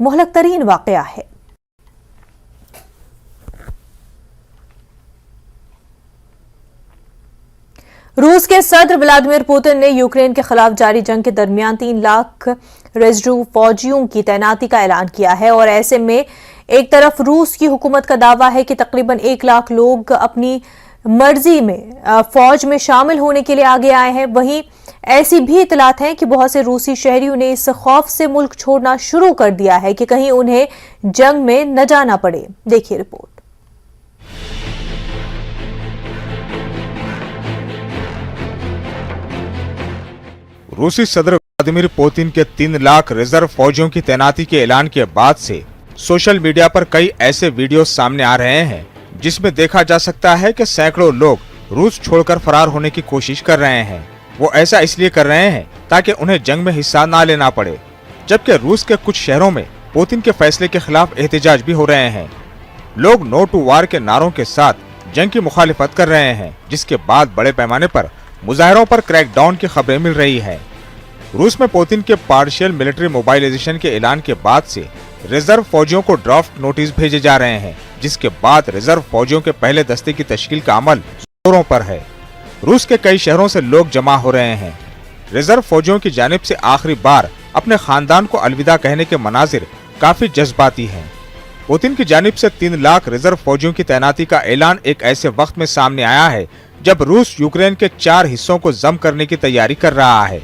मुहलक तरीन वाक़या है। रूस के सदर व्लादिमीर पुतिन ने यूक्रेन के खिलाफ जारी जंग के दरमियान 3 लाख रेजर्व फौजियों की तैनाती का ऐलान किया है और ऐसे में एक तरफ रूस की हुकूमत का दावा है कि तकरीबन 1 लाख लोग अपनी मर्जी में फौज में शामिल होने के लिए आगे आए हैं, वहीं ऐसी भी इतलात हैं कि बहुत से रूसी शहरियों ने इस खौफ से मुल्क छोड़ना शुरू कर दिया है कि कहीं उन्हें जंग में न जाना पड़े। देखिए रिपोर्ट। रूसी सदर व्लादिमीर पुतिन के 3 लाख रिजर्व फौजियों की तैनाती के ऐलान के बाद से सोशल मीडिया पर कई ऐसे वीडियो सामने आ रहे हैं जिसमें देखा जा सकता है कि सैकड़ों लोग रूस छोड़कर फरार होने की कोशिश कर रहे हैं। वो ऐसा इसलिए कर रहे हैं ताकि उन्हें जंग में हिस्सा ना लेना पड़े, जबकि रूस के कुछ शहरों में पुतिन के फैसले के खिलाफ एहतजाज भी हो रहे हैं। लोग नो टू वार के नारों के साथ जंग की मुखालिफत कर रहे हैं, जिसके बाद बड़े पैमाने पर मुजाहरों पर क्रैकडाउन की खबरें मिल रही है। रूस में पुतिन के पार्शियल मिलिट्री मोबाइलाइजेशन के ऐलान के बाद से रिजर्व फौजियों को ड्राफ्ट नोटिस भेजे जा रहे हैं, जिसके बाद रिजर्व फौजियों के पहले दस्ते की तश्कील का अमल जोरों पर है। रूस के कई शहरों से लोग जमा हो रहे हैं। रिजर्व फौजियों की जानिब से आखिरी बार अपने खानदान को अलविदा कहने के मनाजिर काफी जज्बाती हैं। पुतिन की जानिब से 3 लाख रिजर्व फौजियों की तैनाती का ऐलान एक ऐसे वक्त में सामने आया है जब रूस यूक्रेन के 4 हिस्सों को जम करने की तैयारी कर रहा है।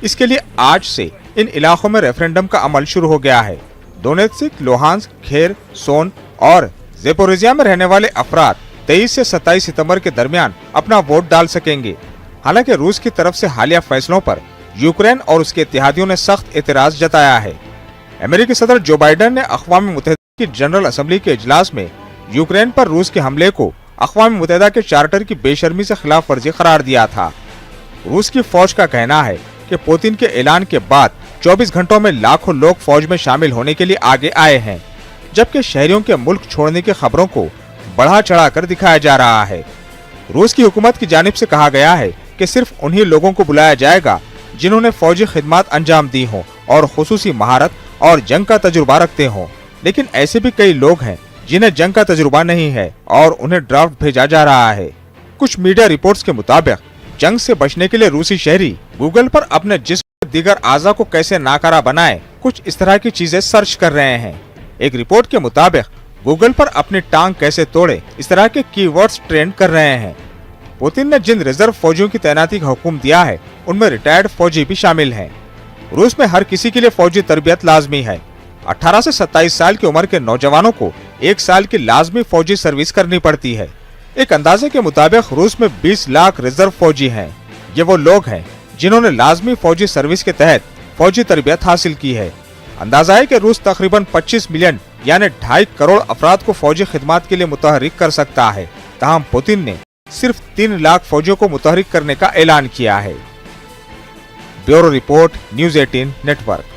इसके लिए आज से इन इलाकों में रेफरेंडम का अमल शुरू हो गया है। दोनेत्स्क, लुहांस्क, खेरसोन और ज़ेपोरिज़िया में रहने वाले अफराद 23 से 27 सितंबर के दरमियान अपना वोट डाल सकेंगे। हालांकि रूस की तरफ से हालिया फैसलों पर यूक्रेन और उसके इत्तेहादियों ने सख्त एतराज जताया है। अमेरिकी सदर जो बाइडेन ने अक़वाम मुत्तहिदा की जनरल असेंबली के इजलास में यूक्रेन पर रूस के हमले को अक़वाम मुत्तहिदा के चार्टर की बेशर्मी से खिलाफ वर्जी करार दिया था। रूस की फौज का कहना है कि पुतिन के ऐलान के बाद 24 घंटों में लाखों लोग फौज में शामिल होने के लिए आगे आए हैं, जबकि शहरियों के मुल्क छोड़ने की खबरों को बढ़ा चढ़ाकर दिखाया जा रहा है। रूस की हुकूमत की जानिब से कहा गया है कि सिर्फ उन्हीं लोगों को बुलाया जाएगा जिन्होंने फौजी खिदमत अंजाम दी हो और खुसूसी महारत और जंग का तजुर्बा रखते हों, लेकिन ऐसे भी कई लोग हैं जिन्हें जंग का तजुर्बा नहीं है और उन्हें ड्राफ्ट भेजा जा रहा है। कुछ मीडिया रिपोर्ट्स के मुताबिक जंग से बचने के लिए रूसी शहरी गूगल पर अपने जिस्म के दीगर आज़ा को कैसे नाकारा बनाए, कुछ इस तरह की चीजें सर्च कर रहे हैं। एक रिपोर्ट के मुताबिक गूगल पर अपनी टांग कैसे तोड़े, इस तरह के कीवर्ड्स ट्रेंड कर रहे हैं। पुतिन ने जिन रिजर्व फौजियों की तैनाती का हुक्म दिया है उनमें रिटायर्ड फौजी भी शामिल हैं। रूस में हर किसी के लिए फौजी तरबियत लाजमी है। 18 से 27 साल की उम्र के नौजवानों को 1 साल की लाजमी फौजी सर्विस करनी पड़ती है। एक अंदाजे के मुताबिक रूस में 20 लाख रिजर्व फौजी हैं। ये वो लोग हैं जिन्होंने लाजमी फौजी सर्विस के तहत फौजी तरबियत हासिल की है। अंदाजा है कि रूस तकरीबन 25 मिलियन यानी 2.5 करोड़ अफराद को फौजी खिदमत के लिए मुतहरिक कर सकता है। ताहम पुतिन ने सिर्फ 3 लाख फौजियों को मुतहरिक करने का ऐलान किया है। Bureau report, news 18 network.